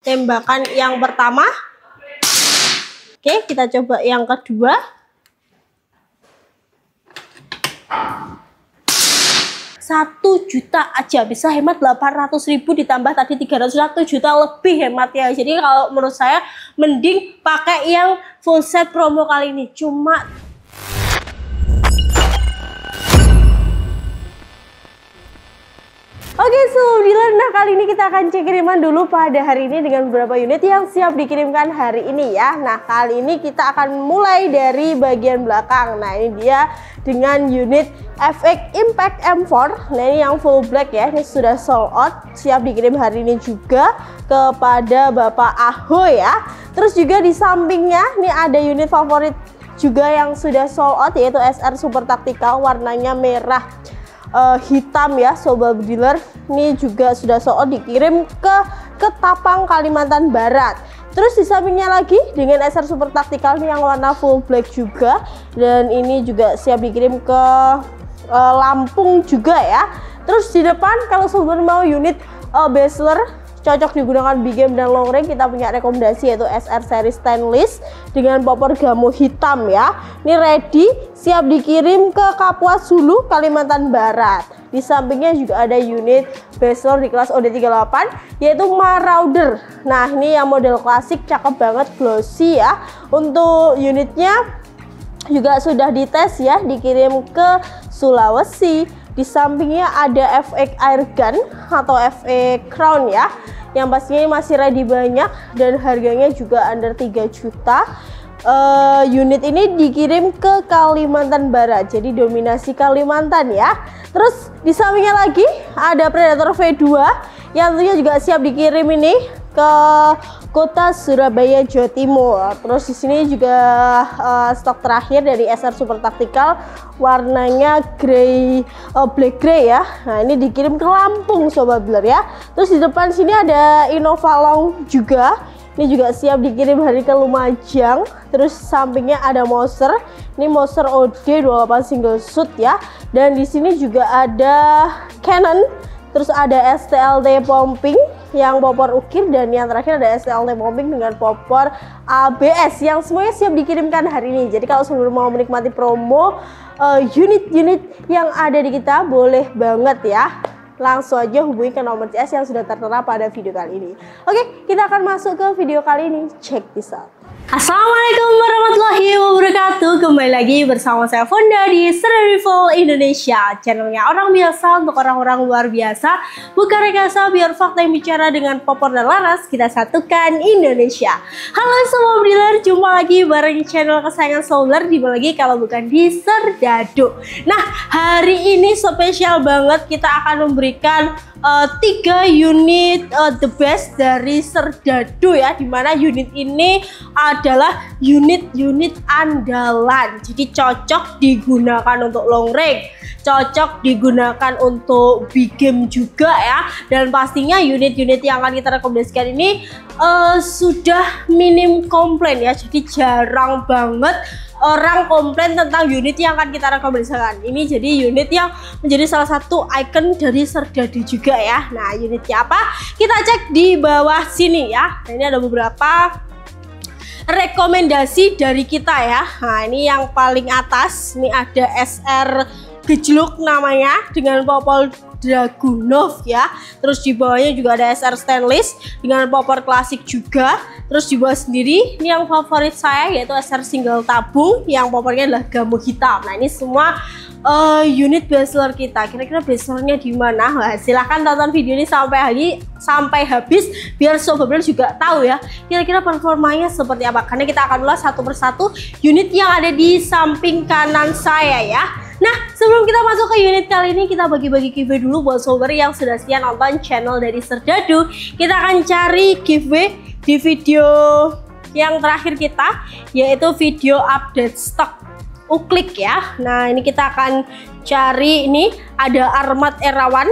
tembakan yang pertama. Oke, kita coba yang kedua. 1 juta aja bisa hemat 800.000 ditambah tadi 300, 1 juta lebih hemat ya. Jadi kalau menurut saya mending pakai yang full set promo kali ini. Cuma oke, Dealer, nah kali ini kita akan cek kiriman dulu pada hari ini dengan beberapa unit yang siap dikirimkan hari ini ya. Nah, kali ini kita akan mulai dari bagian belakang. Nah, ini dia dengan unit FX Impact M4. Nah, ini yang full black ya, ini sudah sold out, siap dikirim hari ini juga kepada Bapak Ahoy ya. Terus juga di sampingnya ini ada unit favorit juga yang sudah sold out, yaitu SR Super Tactical, warnanya merah hitam ya Sobat Dealer. Ini juga sudah sold out, dikirim ke Ketapang, Kalimantan Barat. Terus di sampingnya lagi dengan SR Super Tactical ini yang warna full black juga, dan ini juga siap dikirim ke Lampung juga ya. Terus di depan kalau Sobat mau unit Bachelor cocok digunakan big game dan long range, kita punya rekomendasi yaitu SR seri stainless dengan popor gamo hitam ya. Ini ready, siap dikirim ke Kapuas Hulu, Kalimantan Barat. Di sampingnya juga ada unit Bachelor di kelas OD38 yaitu Marauder. Nah, ini yang model klasik, cakep banget, glossy ya. Untuk unitnya juga sudah dites ya, dikirim ke Sulawesi. Di sampingnya ada FX Airgun atau FX Crown ya, yang pastinya masih ready banyak dan harganya juga under 3 juta. Unit ini dikirim ke Kalimantan Barat, jadi dominasi Kalimantan ya. Terus di sampingnya lagi ada Predator V2 yang tentunya juga siap dikirim ini ke kota Surabaya, Jawa Timur. Terus di sini juga stok terakhir dari SR Super Tactical, warnanya grey, black grey ya. Nah, ini dikirim ke Lampung Sobat Dealer ya. Terus di depan sini ada Innova Long juga. Ini juga siap dikirim hari ke Lumajang. Terus sampingnya ada Moser. Ini Moser OD28 single shoot ya. Dan di sini juga ada Canon. Terus ada STLT pumping yang popor ukir, dan yang terakhir ada STLT pumping dengan popor ABS yang semuanya siap dikirimkan hari ini. Jadi kalau sebelum mau menikmati promo unit-unit yang ada di kita, boleh banget ya, langsung aja hubungi ke nomor CS yang sudah tertera pada video kali ini. Oke, kita akan masuk ke video kali ini. Check this out. Assalamualaikum warahmatullahi wabarakatuh. Kembali lagi bersama saya Fonda di Survival Indonesia, channelnya orang biasa untuk orang-orang luar biasa. Bukan rekayasa, biar fakta yang bicara dengan popor dan laras. Kita satukan Indonesia. Halo semua dealer, jumpa lagi bareng channel kesayangan Solar, di mana lagi kalau bukan di Serdadu. Nah, hari ini spesial banget, kita akan memberikan 3 unit the best dari Serdadu ya, dimana unit ini adalah unit-unit andalan. Jadi cocok digunakan untuk long range, cocok digunakan untuk big game juga ya. Dan pastinya unit-unit yang akan kita rekomendasikan ini sudah minim komplain ya. Jadi jarang banget orang komplain tentang unit yang akan kita rekomendasikan. Ini jadi unit yang menjadi salah satu icon dari Serdadu juga ya. Nah, unitnya apa? Kita cek di bawah sini ya. Nah, ini ada beberapa rekomendasi dari kita ya. Nah, ini yang paling atas, ini ada SR gejluk namanya dengan popor Dragunov ya. Terus di bawahnya juga ada SR stainless dengan popor klasik juga. Terus di bawah sendiri ini yang favorit saya yaitu SR single tabung yang popornya adalah gamo hitam. Nah, ini semua unit bestseller kita. Kira-kira bestsellernya di mana? Nah, silahkan tonton video ini sampai habis biar Sobat Dealer juga tahu ya kira-kira performanya seperti apa. Karena kita akan ulas satu persatu unit yang ada di samping kanan saya ya. Nah, sebelum kita masuk ke unit kali ini, kita bagi-bagi giveaway dulu buat Sobat yang sudah setia nonton channel dari Serdadu. Kita akan cari giveaway di video yang terakhir kita, yaitu video update stok uklik ya. Nah, ini kita akan cari, ini ada Armat Erawan,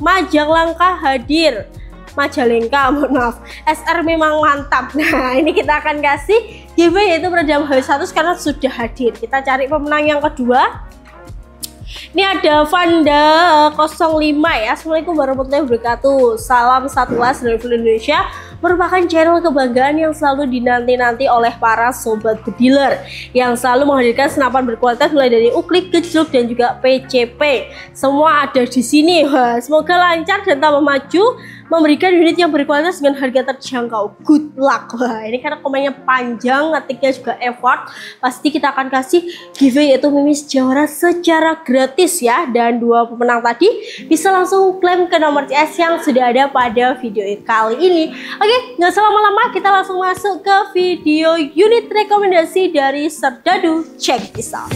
Majalengka hadir. Majalengka, mohon maaf, SR memang mantap. Nah, ini kita akan kasih giveaway yaitu peredam H1 karena sudah hadir. Kita cari pemenang yang kedua. Ini ada Vanda 05 ya. Assalamualaikum warahmatullahi wabarakatuh. Salam satu las dari Indonesia. merupakan channel kebanggaan yang selalu dinanti-nanti oleh para sobat bediler, yang selalu menghadirkan senapan berkualitas mulai dari uklik, gejluk, dan juga PCP. Semua ada di sini. Wah, semoga lancar dan tambah maju, memberikan unit yang berkualitas dengan harga terjangkau. Good luck. Wah, ini karena komennya panjang, ngetiknya juga effort, pasti kita akan kasih giveaway yaitu Mimis Jawara secara gratis ya. Dan 2 pemenang tadi bisa langsung klaim ke nomor CS yang sudah ada pada video kali ini. Oke, nggak selama-lama kita langsung masuk ke video unit rekomendasi dari Serdadu. Check this out.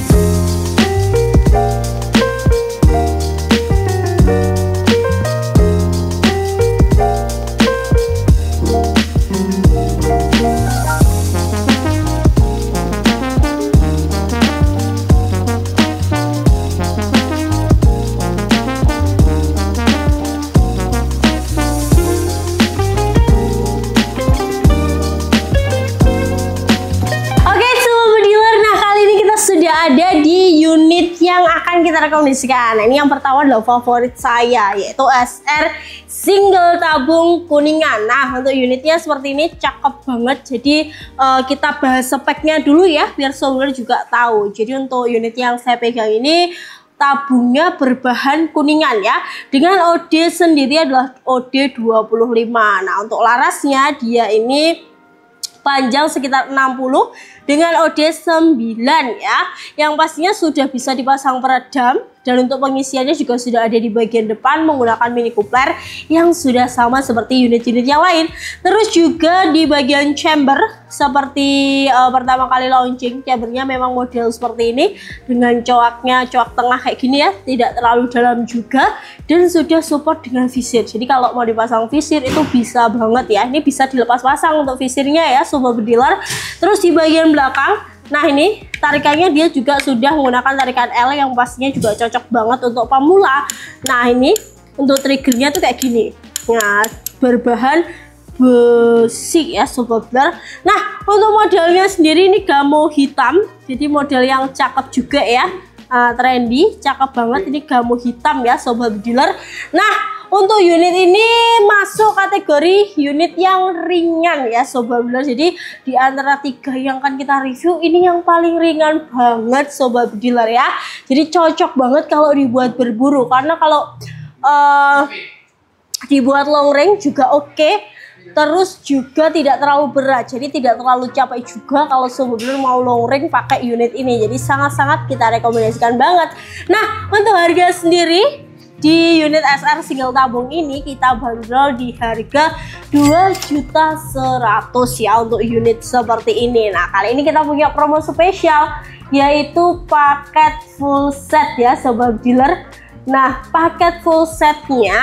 Ada di unit yang akan kita rekomendasikan. Nah, ini yang pertama adalah favorit saya, yaitu SR single tabung kuningan. Nah, untuk unitnya seperti ini, cakep banget. Jadi kita bahas speknya dulu ya, biar sobat juga tahu. Jadi untuk unit yang saya pegang ini, tabungnya berbahan kuningan ya, dengan OD sendiri adalah OD 25. Nah, untuk larasnya dia ini panjang sekitar 60 dengan OD 9 ya, yang pastinya sudah bisa dipasang peredam. Dan untuk pengisiannya juga sudah ada di bagian depan menggunakan mini coupler yang sudah sama seperti unit-unit yang lain. Terus juga di bagian chamber seperti pertama kali launching, chambernya memang model seperti ini dengan coaknya coak tengah kayak gini ya, tidak terlalu dalam juga, dan sudah support dengan visir. Jadi kalau mau dipasang visir itu bisa banget ya. Ini bisa dilepas pasang untuk visirnya ya sobat bediler. Terus di bagian belakang, nah ini tarikannya dia juga sudah menggunakan tarikan L yang pastinya juga cocok banget untuk pemula. Nah ini untuk triggernya tuh kayak gini. Nah, berbahan besi ya sobat bediler. Nah, untuk modelnya sendiri ini gamo hitam. Jadi model yang cakep juga ya. Trendy, cakep banget. Ini gamo hitam ya sobat bediler. Nah, untuk unit ini masuk kategori unit yang ringan ya sobat bediler. Jadi di antara 3 yang akan kita review, ini yang paling ringan banget sobat bediler ya. Jadi cocok banget kalau dibuat berburu, karena kalau dibuat long range juga oke. Terus juga tidak terlalu berat, jadi tidak terlalu capek juga kalau sobat bediler mau long range pakai unit ini. Jadi sangat-sangat kita rekomendasikan banget. Nah, untuk harga sendiri di unit SR single tabung ini kita bandrol di harga 2.100.000 ya untuk unit seperti ini. Nah, kali ini kita punya promo spesial yaitu paket full set ya sobat bediler. Nah, paket full setnya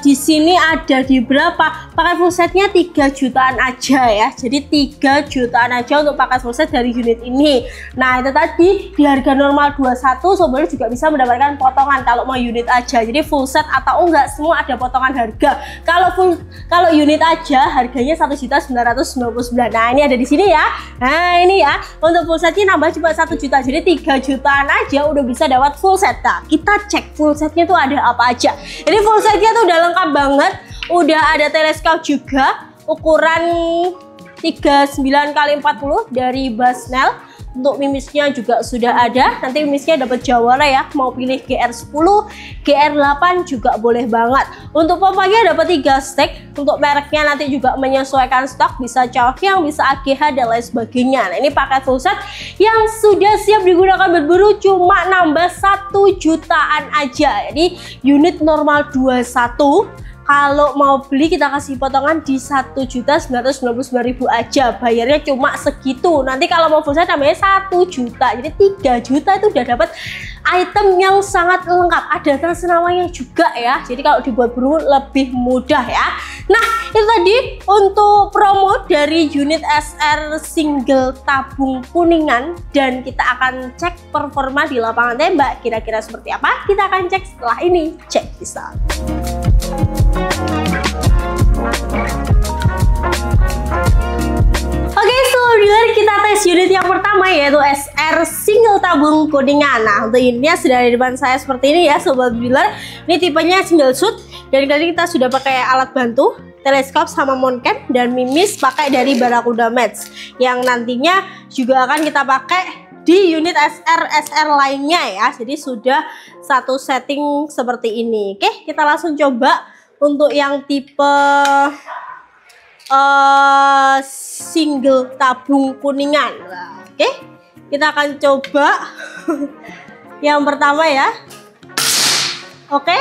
di sini ada di berapa? Paket full setnya 3 jutaan aja ya. Jadi 3 jutaan aja untuk paket full set dari unit ini. Nah, itu tadi di harga normal 21, sobat juga bisa mendapatkan potongan kalau mau unit aja. Jadi full set atau enggak semua ada potongan harga. Kalau unit aja harganya 1.999. Nah, ini ada di sini ya. Nah, ini ya. Untuk full setnya nambah cuma 1 juta. Jadi 3 jutaan aja udah bisa dapat full set. Nah, kita cek full setnya tuh ada apa aja. Ini full setnya tuh udah lengkap banget, udah ada teleskop juga, ukuran 39x40 dari Basnel. Untuk mimisnya juga sudah ada. Nanti mimisnya dapat Jawara ya. Mau pilih GR10, GR8 juga boleh banget. Untuk pompanya dapat 3 stek. Untuk mereknya nanti juga menyesuaikan stok, bisa Caokyang, bisa AGH dan lain sebagainya. Nah, ini paket full set yang sudah siap digunakan berburu, cuma nambah 1 jutaan aja. Jadi unit normal 21. Kalau mau beli kita kasih potongan di 1.999.000 aja. Bayarnya cuma segitu. Nanti kalau mau full set namanya 1 juta. Jadi 3 juta itu udah dapat item yang sangat lengkap. Ada tas namanya juga ya. Jadi kalau dibuat berburu lebih mudah ya. Nah, itu tadi untuk promo dari unit SR single tabung kuningan. Dan kita akan cek performa di lapangan tembak. Kira-kira seperti apa? Kita akan cek setelah ini. Check this out. Oke, selanjutnya kita tes unit yang pertama yaitu SR single tabung kuningan. Nah, untuk unitnya sudah ada di depan saya seperti ini ya sobat bediler. Ini tipenya single shoot dan tadi kita sudah pakai alat bantu teleskop sama mount cam, dan Mimis pakai dari Barracuda Match yang nantinya juga akan kita pakai di unit SR lainnya ya. Jadi sudah satu setting seperti ini. Oke, kita langsung coba untuk yang tipe single tabung kuningan. Oke, kita akan coba yang pertama ya. Oke,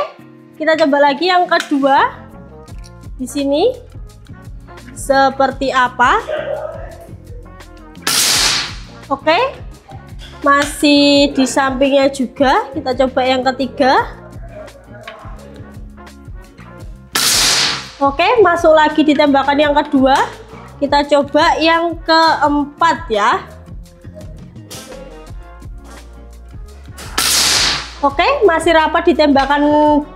kita coba lagi yang kedua. Di sini seperti apa? Oke, masih di sampingnya juga. Kita coba yang ketiga. Oke, masuk lagi di tembakan yang kedua. Kita coba yang keempat ya. Oke, masih rapat di tembakan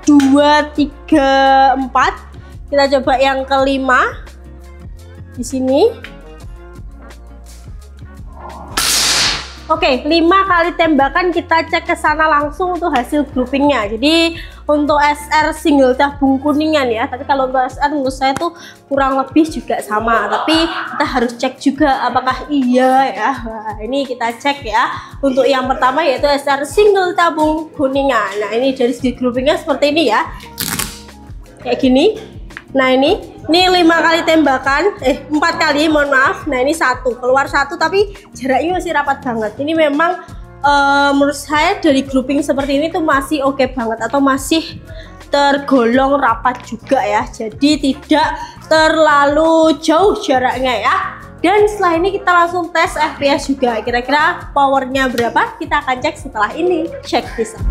2, 3, 4. Kita coba yang kelima di sini. Oke, 5 kali tembakan kita cek ke sana langsung untuk hasil groupingnya. Jadi untuk SR single tabung kuningan ya. Tapi kalau untuk SR menurut saya tuh kurang lebih juga sama. Tapi kita harus cek juga apakah iya ya. Nah, ini kita cek ya. Untuk yang pertama yaitu SR single tabung kuningan. Nah, ini dari segi groupingnya seperti ini ya. Kayak gini. Nah, ini 5 kali tembakan, 4 kali, mohon maaf. Nah, ini satu, keluar satu tapi jaraknya masih rapat banget. Ini memang menurut saya dari grouping seperti ini tuh masih oke banget, atau masih tergolong rapat juga ya. Jadi tidak terlalu jauh jaraknya ya. Dan setelah ini kita langsung tes FPS juga. Kira-kira powernya berapa? Kita akan cek setelah ini. Check this out.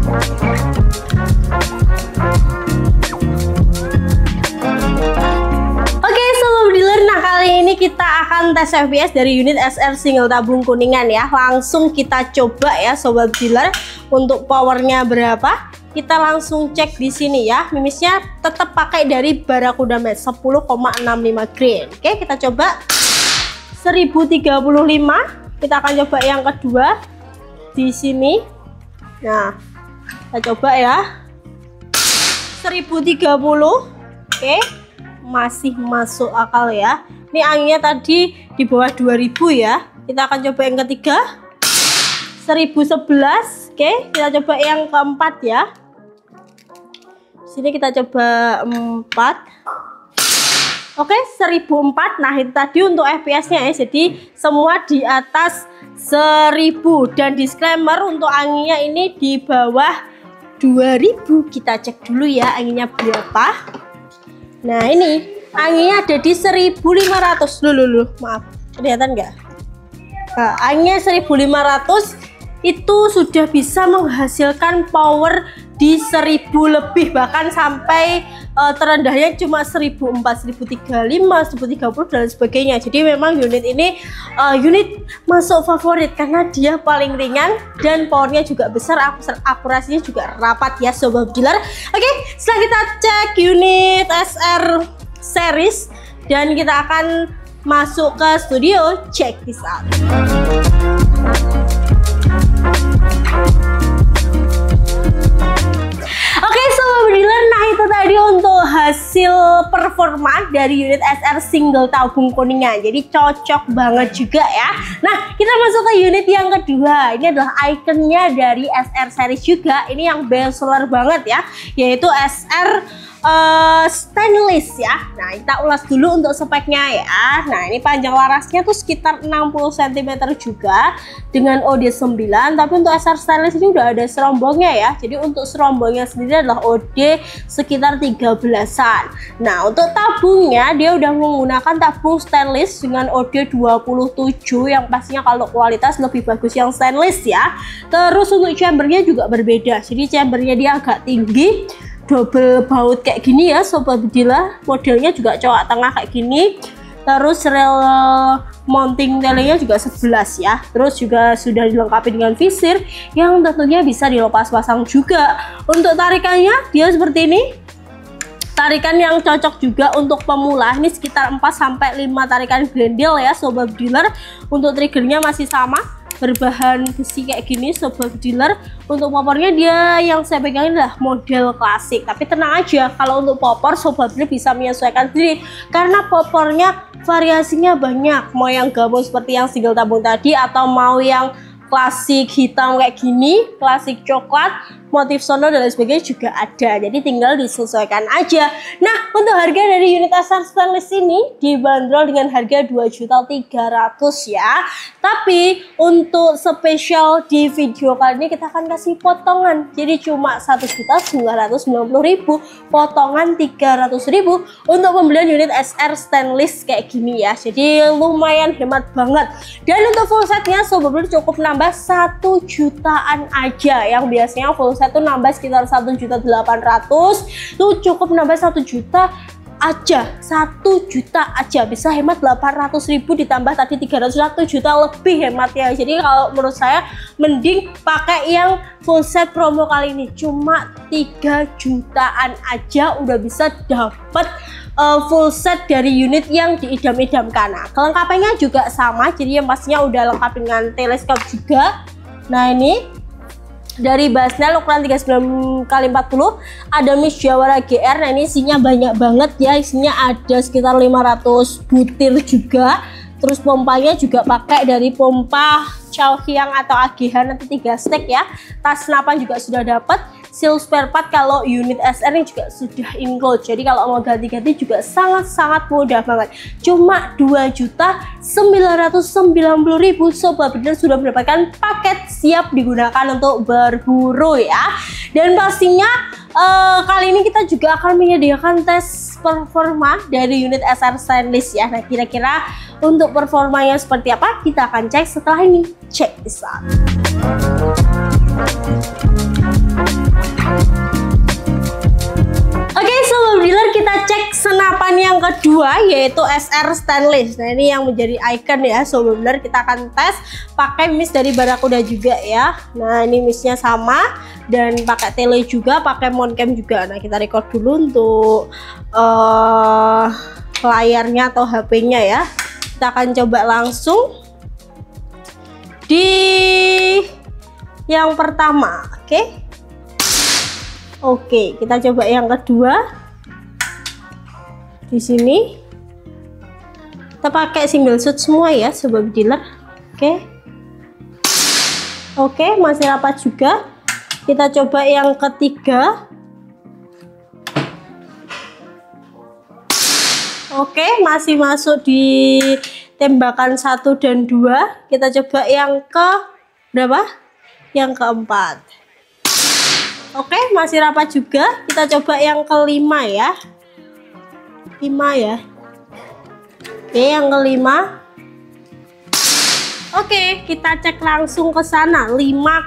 Nah, kali ini kita akan tes FPS dari unit SR single tabung kuningan ya. Langsung kita coba ya sobat dealer untuk powernya berapa. Kita langsung cek di sini ya. Mimisnya tetap pakai dari Barracuda Match 10,65 grain. Oke, kita coba 1035. Kita akan coba yang kedua di sini. Nah, kita coba ya 1030. Oke, masih masuk akal ya. Ini anginnya tadi di bawah 2000 ya. Kita akan coba yang ketiga 1011. Oke, kita coba yang keempat ya. Sini kita coba 4. Oke, 1004. Nah, itu tadi untuk FPS-nya ya. Jadi semua di atas 1000. Dan disclaimer untuk anginnya ini di bawah 2000. Kita cek dulu ya anginnya berapa. Nah, ini anginnya ada di 1500 dulu, maaf, kelihatan nggak? Nah, anginnya 1500 itu sudah bisa menghasilkan power di 1000 lebih, bahkan sampai terendahnya cuma 1004, 1035, 1030 dan sebagainya. Jadi memang unit ini unit masuk favorit karena dia paling ringan dan powernya juga besar, akurasinya juga rapat ya sobat dealer. Oke, setelah kita cek unit SR series dan kita akan masuk ke studio. Check this out. Oke sobat dealer, nah itu tadi untuk hasil performa dari unit SR single tabung kuningan. Jadi cocok banget juga ya. Nah, kita masuk ke unit yang kedua. Ini adalah ikonnya dari SR series juga. Ini yang best seller banget ya, yaitu SR stainless ya. Nah, kita ulas dulu untuk speknya ya. Nah, ini panjang larasnya tuh sekitar 60 cm juga dengan OD9. Tapi untuk SR stainless ini udah ada serombongnya ya. Jadi untuk serombongnya sendiri adalah OD sekitar 13-an. Nah, untuk tabungnya dia udah menggunakan tabung stainless dengan OD 27 yang pastinya kalau kualitas lebih bagus yang stainless ya. Terus untuk chambernya juga berbeda. Jadi chambernya dia agak tinggi, double baut kayak gini ya sobat dealer. Modelnya juga cowok tengah kayak gini. Terus rel mounting telenya juga 11 ya. Terus juga sudah dilengkapi dengan visir yang tentunya bisa dilepas pasang juga. Untuk tarikannya dia seperti ini. Tarikan yang cocok juga untuk pemula. Ini sekitar 4-5 tarikan grendel ya sobat dealer. Untuk triggernya masih sama berbahan besi kayak gini sobat dealer. Untuk popornya dia yang saya pegangin adalah model klasik, tapi tenang aja, kalau untuk popor sobat dealer bisa menyesuaikan sendiri karena popornya variasinya banyak, mau yang gabung seperti yang single tabung tadi atau mau yang klasik hitam kayak gini, klasik coklat, motif sono dan lain sebagainya juga ada, jadi tinggal disesuaikan aja. Nah, untuk harga dari unit SR stainless ini dibanderol dengan harga 2.300.000 ya. Tapi untuk spesial di video kali ini kita akan kasih potongan, jadi cuma 1.990.000, potongan 300.000 untuk pembelian unit SR stainless kayak gini ya. Jadi lumayan hemat banget. Dan untuk full setnya sobat beli cukup nambah 1 jutaan aja, yang biasanya full set tuh nambah sekitar 1.800.000, tuh cukup nambah 1 juta aja, 1 juta aja bisa hemat 800.000 ditambah tadi 300, 1 juta lebih hemat ya. Jadi kalau menurut saya mending pakai yang full set promo kali ini, cuma 3 jutaan aja udah bisa dapat full set dari unit yang diidam-idamkan. Nah, kelengkapannya juga sama, jadi yang pastinya udah lengkap dengan teleskop juga. Nah, ini dari Basnel ukuran 39x40, ada Miss Jawara GR. Nah, ini isinya banyak banget ya, isinya ada sekitar 500 butir juga. Terus pompanya juga pakai dari pompa Chaohyang atau AGH nanti 3 stek ya. Tas senapan juga sudah dapat. Seal spare part kalau unit SR ini juga sudah include. Jadi kalau mau ganti-ganti juga sangat-sangat mudah banget. Cuma 2.990.000 sobat bener sudah mendapatkan paket siap digunakan untuk berburu ya. Dan pastinya kali ini kita juga akan menyediakan tes performa dari unit SR stainless ya. Nah, kira-kira untuk performanya seperti apa kita akan cek setelah ini. Check this out. Oke sobat dealer, kita cek senapan yang kedua yaitu SR stainless. Nah, ini yang menjadi icon ya sobat dealer. Kita akan tes pakai miss dari Barakuda juga ya. Nah, ini missnya sama dan pakai tele juga, pakai moncam juga. Nah, kita record dulu untuk layarnya atau HP-nya ya. Kita akan coba langsung di yang pertama. Oke, kita coba yang kedua. Di sini kita pakai single shot semua ya sobat dealer. Oke, masih rapat juga. Kita coba yang ketiga. Oke, masih masuk di tembakan 1 dan 2. Kita coba yang ke berapa? Yang keempat. Oke, masih rapat juga. Kita coba yang kelima ya. 5 ya. Oke, yang kelima. Oke, kita cek langsung ke sana. 5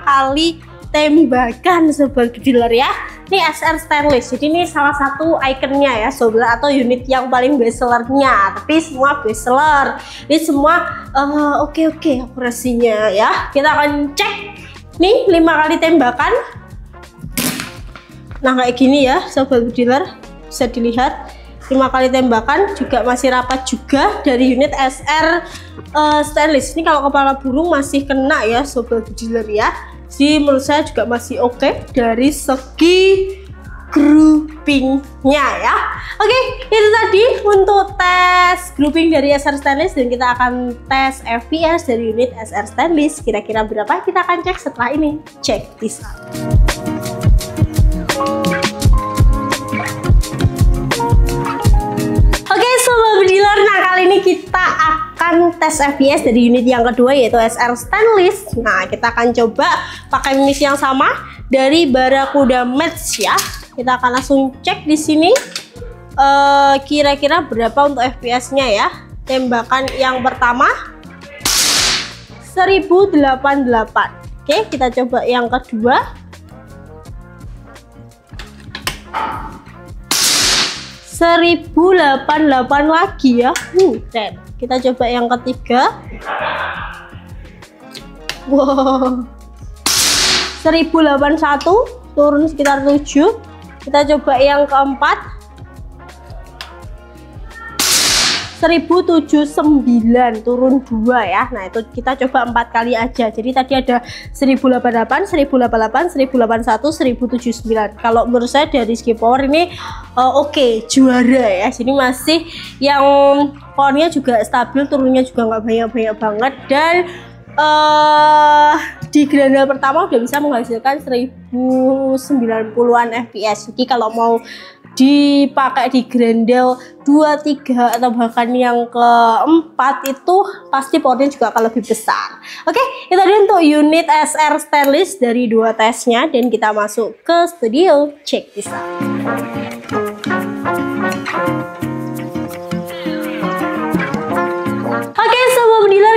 kali tembakan sobat dealer ya. Ini SR stainless. Jadi ini salah satu ikonnya ya sobat, atau unit yang paling bestsellernya. Tapi semua bestseller. Ini semua oke akurasinya ya. Kita akan cek nih 5 kali tembakan. Nah, kayak gini ya sobat dealer, bisa dilihat 5 kali tembakan juga masih rapat juga dari unit SR stainless. Ini kalau kepala burung masih kena ya sobat dealer ya. Jadi menurut saya juga masih oke dari segi groupingnya ya. Oke, itu tadi untuk tes grouping dari SR stainless, dan kita akan tes FPS dari unit SR stainless. Kira-kira berapa kita akan cek setelah ini. Check this out. Oke sobat dealer, nah kali ini kita akan tes FPS dari unit yang kedua yaitu SR stainless. Nah, kita akan coba pakai miss yang sama dari Barakuda Match ya. Kita akan langsung cek di sini kira-kira berapa untuk FPS-nya ya. Tembakan yang pertama 1088. Oke, kita coba yang kedua. 1088 lagi ya. Dan kita coba yang ketiga. Wow. 1081 turun sekitar 7. Kita coba yang keempat. 1079 turun 2 ya. Nah itu kita coba 4 kali aja. Jadi tadi ada 1088, 1088, 1081, 1079. Kalau menurut saya dari segi power ini oke, juara ya. Jadi masih yang powernya juga stabil, turunnya juga nggak banyak-banyak banget, dan di Grendel pertama udah bisa menghasilkan 1090-an fps. Jadi kalau mau dipakai di Grendel 2, 3 atau bahkan yang keempat itu pasti powernya juga akan lebih besar. Oke, itu tadi untuk unit SR stainless dari 2 tesnya, dan kita masuk ke studio, check this out.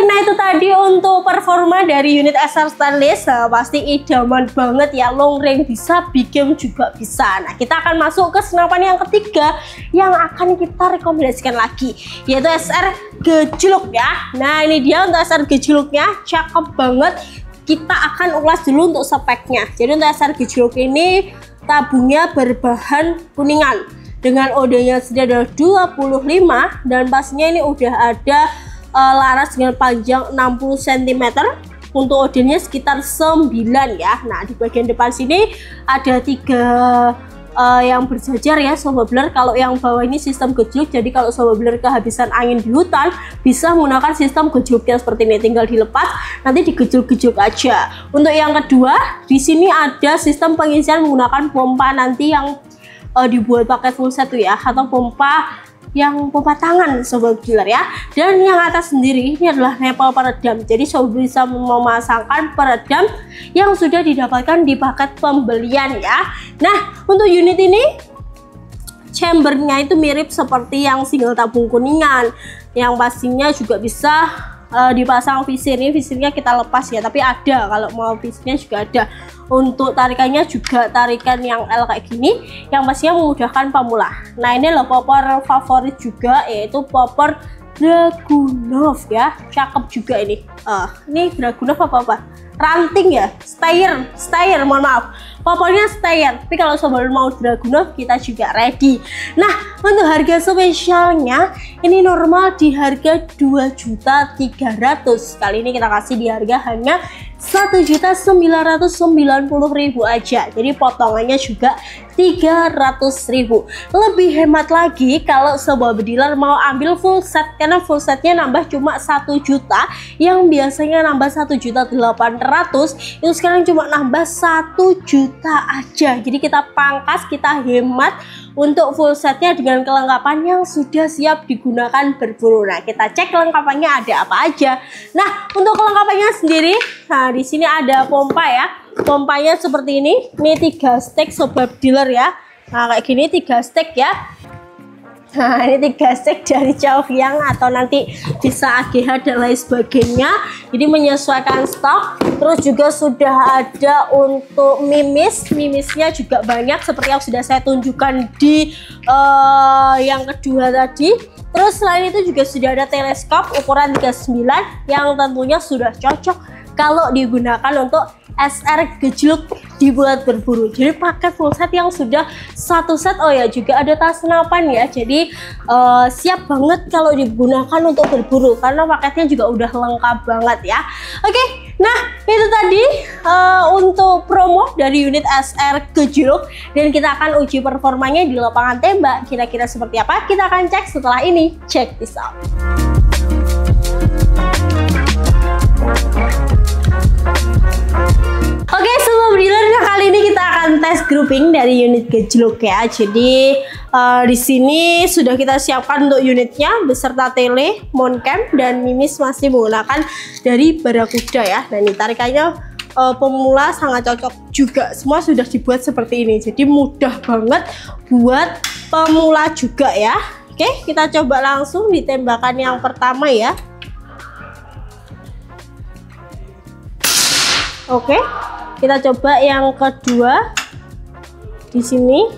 Nah itu tadi untuk performa dari unit SR stainless. Pasti idaman banget ya, long range bisa, big game juga bisa. Nah kita akan masuk ke senapan yang ketiga yang akan kita rekomendasikan lagi, yaitu SR gejluk ya. Nah ini dia untuk SR gejluknya, cakep banget. Kita akan ulas dulu untuk speknya. Jadi untuk SR gejluk ini tabungnya berbahan kuningan dengan OD-nya sudah ada 25, dan pastinya ini udah ada laras dengan panjang 60 cm. Untuk OD-nya sekitar 9 ya. Nah di bagian depan sini ada 3 yang berjajar ya sobat blur. Kalau yang bawah ini sistem gejluk, jadi kalau sobat blur kehabisan angin di hutan bisa menggunakan sistem gejluknya seperti ini, tinggal dilepas nanti digejluk-gejluk aja. Untuk yang kedua, di sini ada sistem pengisian menggunakan pompa nanti yang dibuat pakai full set ya, atau pompa yang pompa tangan sobat blur ya. Dan yang atas sendiri ini adalah nepal peredam, jadi sobat bisa memasangkan peredam yang sudah didapatkan di paket pembelian ya. Nah untuk unit ini chambernya itu mirip seperti yang single tabung kuningan, yang pastinya juga bisa dipasang visir. Ini visirnya kita lepas ya, tapi ada, kalau mau visirnya juga ada. Untuk tarikannya juga tarikan yang L kayak gini, yang pastinya memudahkan pemula. Nah ini loh popor favorit juga, yaitu popor Dragunov ya, cakep juga ini. Ini Dragunov apa? Ranting ya, Steyr, mohon maaf, pokoknya Steyr. Tapi kalau sobat mau Dragunov kita juga ready. Nah untuk harga spesialnya ini normal di harga 2.300.000, kali ini kita kasih di harga hanya 1.990.000 aja. Jadi potongannya juga 300.000. Lebih hemat lagi kalau sebuah dealer mau ambil full set, karena full setnya nambah cuma 1 juta, yang biasanya nambah 1.800.000 itu sekarang cuma nambah 1 juta aja. Jadi kita pangkas, kita hemat untuk full setnya dengan kelengkapan yang sudah siap digunakan berburu. Nah kita cek kelengkapannya ada apa aja. Nah untuk kelengkapannya sendiri, nah di sini ada pompa ya. Pompanya seperti ini 3 stek sobat dealer ya. Nah kayak gini 3 stek ya. Nah ini 3 stek dari Chaoyang atau nanti bisa AGH dan lain sebagainya. Jadi menyesuaikan stok. Terus juga sudah ada untuk mimisnya juga banyak seperti yang sudah saya tunjukkan di yang kedua tadi. Terus selain itu juga sudah ada teleskop ukuran 39 yang tentunya sudah cocok kalau digunakan untuk SR gejluk dibuat berburu. Jadi pakai full set yang sudah 1 set. Oh ya juga ada tas senapan ya, jadi siap banget kalau digunakan untuk berburu karena paketnya juga udah lengkap banget ya. Oke, nah itu tadi untuk promo dari unit SR gejluk, dan kita akan uji performanya di lapangan tembak. Kira-kira seperti apa? Kita akan cek setelah ini. Check this out. Oke sobat dealer, kali ini kita akan tes grouping dari unit gejluk ya. Jadi di sini sudah kita siapkan untuk unitnya beserta tele, mount cam, dan mimis masih menggunakan dari Barakuda ya. Dan ini tarikannya pemula sangat cocok juga. Semua sudah dibuat seperti ini, jadi mudah banget buat pemula juga ya. Oke, kita coba langsung di tembakan yang pertama ya. Oke, kita coba yang kedua di sini.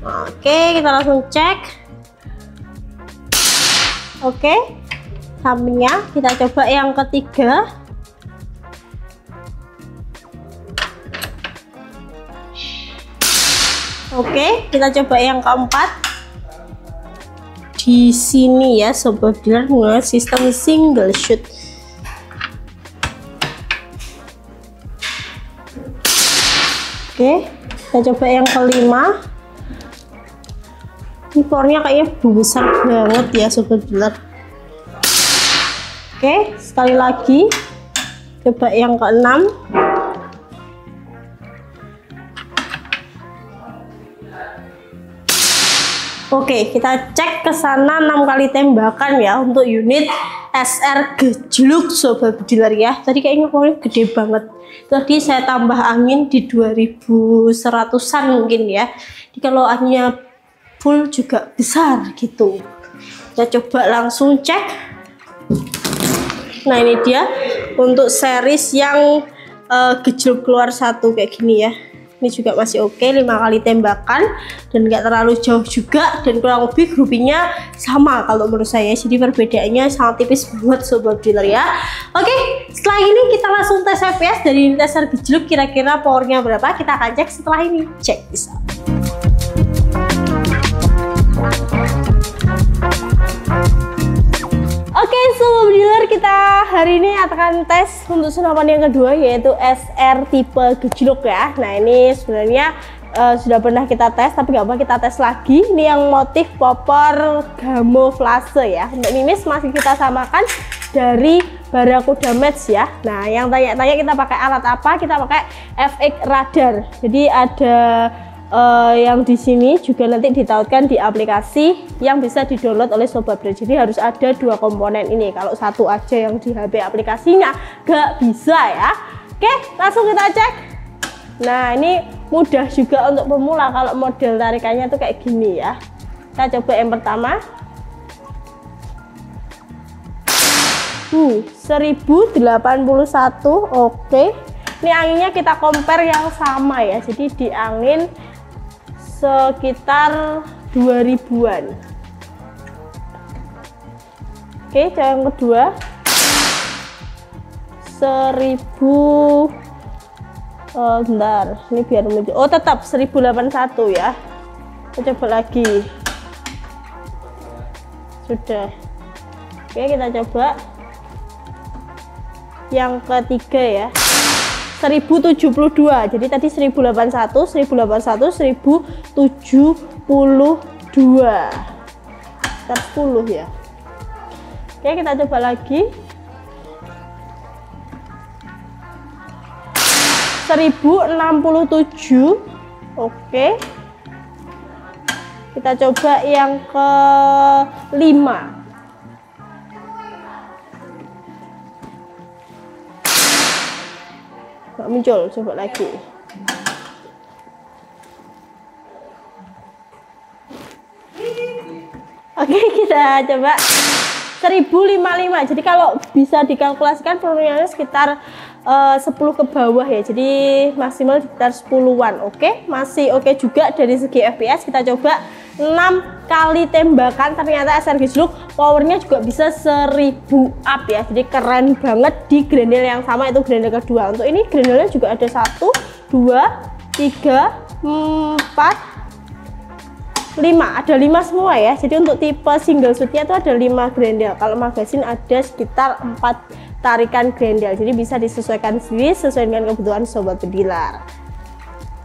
Oke, kita langsung cek. Oke, sampingnya kita coba yang ketiga. Oke, kita coba yang keempat. di sini ya sobat dealer, menggunakan sistem single shoot. Oke, kita coba yang kelima. Ini powernya kayaknya besar banget ya sobat dealer. Oke, sekali lagi coba yang keenam. Oke, kita cek ke sana 6 kali tembakan ya untuk unit SR gejluk sobat dealer ya. Tadi kayaknya powernya gede banget. Tadi saya tambah angin di 2100-an mungkin ya. Jadi kalau anginnya full juga besar gitu. Kita coba langsung cek. Nah, ini dia untuk series yang gejluk keluar satu kayak gini ya. Ini juga masih oke, 5 kali tembakan dan nggak terlalu jauh juga, dan kurang lebih groupingnya sama kalau menurut saya. Jadi perbedaannya sangat tipis banget sobat dealer ya. Oke, setelah ini kita langsung tes FPS dari unit SR gejluk, kira-kira powernya berapa kita akan cek setelah ini. Check this out. Oke, sobat dealer, kita hari ini akan tes untuk senapan yang kedua, yaitu SR tipe gejluk ya. Nah, ini sebenarnya sudah pernah kita tes, tapi nggak apa kita tes lagi. Ini yang motif popor camouflage ya. Untuk mimis masih kita samakan dari Barracuda Match ya. Nah, yang tanya-tanya kita pakai alat apa? Kita pakai FX radar. Jadi ada yang di sini juga nanti ditautkan di aplikasi yang bisa di-download oleh sobat dealer. Jadi harus ada 2 komponen ini. Kalau satu aja yang di HP aplikasinya gak bisa ya. Oke, langsung kita cek. Nah, ini mudah juga untuk pemula kalau model tarikannya tuh kayak gini ya. Kita coba yang pertama. 1081. Oke. Ini anginnya kita compare yang sama ya. Jadi di angin sekitar 2000-an. Oke, yang kedua 1000. Bentar, ini biar muncul. Oh, tetap 1081 ya. Kita coba lagi. Sudah. Oke, kita coba yang ketiga ya. 1072. Jadi tadi 1081, 1081, 1072. Sekitar 10 ya. Oke, kita coba lagi. 1067. Oke. Kita coba yang ke-5. Nggak muncul, coba lagi. Oke, kita coba 1055. Jadi kalau bisa dikalkulasikan pelurunya sekitar 10 ke bawah ya. Jadi maksimal sekitar 10-an. Oke, masih oke juga dari segi FPS. Kita coba 6 kali tembakan, ternyata SR gejluk powernya juga bisa 1000 up ya. Jadi keren banget di grendel yang sama, itu grendel kedua. Untuk ini grendelnya juga ada 1, 2, 3, 4, 5. Ada 5 semua ya. Jadi untuk tipe single shootnya itu ada 5 grendel. Kalau magasin ada sekitar 4 tarikan grendel. Jadi bisa disesuaikan sendiri sesuai dengan kebutuhan sobat dealer.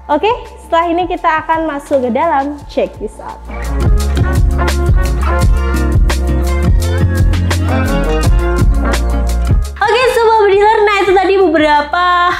Oke, setelah ini kita akan masuk ke dalam. Check this out. Oke, sobat dealer, nah itu tadi beberapa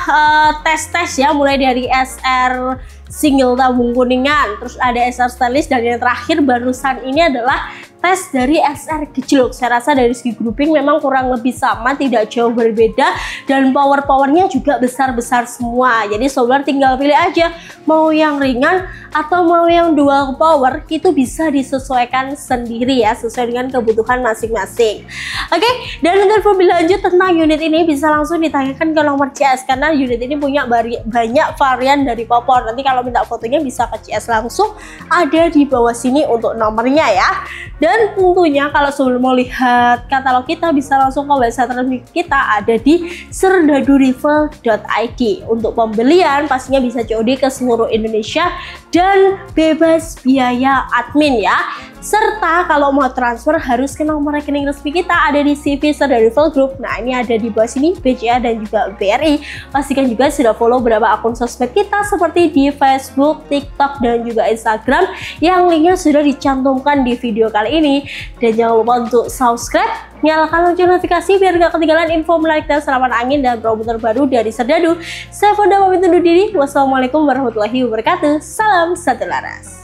tes-tes ya, mulai dari SR single tabung kuningan, terus ada SR stainless, dan yang terakhir barusan ini adalah tes dari SR gejluk. Saya rasa dari segi grouping memang kurang lebih sama, tidak jauh berbeda, dan powernya juga besar-besar semua. Jadi sobat tinggal pilih aja mau yang ringan atau mau yang dual power, itu bisa disesuaikan sendiri ya, sesuai dengan kebutuhan masing-masing. Oke, dan untuk info lebih lanjut tentang unit ini bisa langsung ditanyakan ke nomor CS, karena unit ini punya banyak varian dari popor. Nanti kalau minta fotonya bisa ke CS langsung, ada di bawah sini untuk nomornya ya. Dan tentunya kalau sebelum mau lihat katalog kita bisa langsung ke website resmi kita, ada di serdadurival.id. Untuk pembelian pastinya bisa COD ke seluruh Indonesia dan bebas biaya admin ya. Serta kalau mau transfer harus ke nomor rekening resmi kita ada di CV Serda Rival Group. Nah ini ada di bawah sini BCA dan juga BRI. Pastikan juga sudah follow beberapa akun sosmed kita seperti di Facebook, TikTok dan juga Instagram yang linknya sudah dicantumkan di video kali ini. Dan jangan lupa untuk subscribe, nyalakan lonceng notifikasi biar gak ketinggalan info menarik dan senapan angin dan promo terbaru dari Serdadu. Saya Fonda pamit undur diri. Wassalamualaikum warahmatullahi wabarakatuh. Salam satu laras.